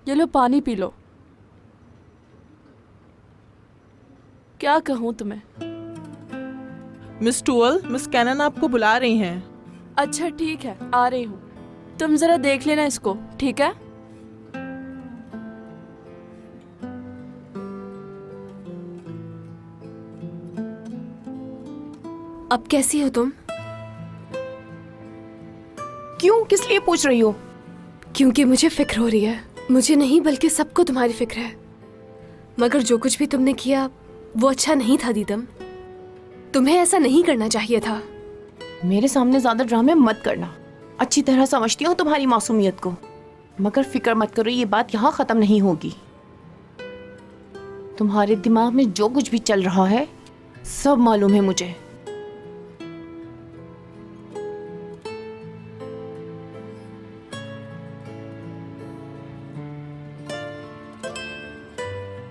ये लो पानी P low. क्या कहूँ तुम्हें? मिस टूअल, मिस कैनन आपको बुला रही हैं। अच्छा ठीक है, आ रही हूँ। तुम जरा देख लेना इसको, ठीक है? अब कैसी हो तुम? क्यों, किस लिए पूछ रही हो? क्योंकि मुझे फिक्र हो रही है। मुझे नहीं बल्कि सबको तुम्हारी फिक्र है। मगर जो कुछ भी तुमने किया वो अच्छा नहीं था दीदम। तुम्हें ऐसा नहीं करना चाहिए था। मेरे सामने ज्यादा ड्रामे मत करना। अच्छी तरह समझती हूँ तुम्हारी मासूमियत को, मगर फिक्र मत करो, ये बात यहाँ खत्म नहीं होगी। तुम्हारे दिमाग में जो कुछ भी चल रहा है सब मालूम है मुझे।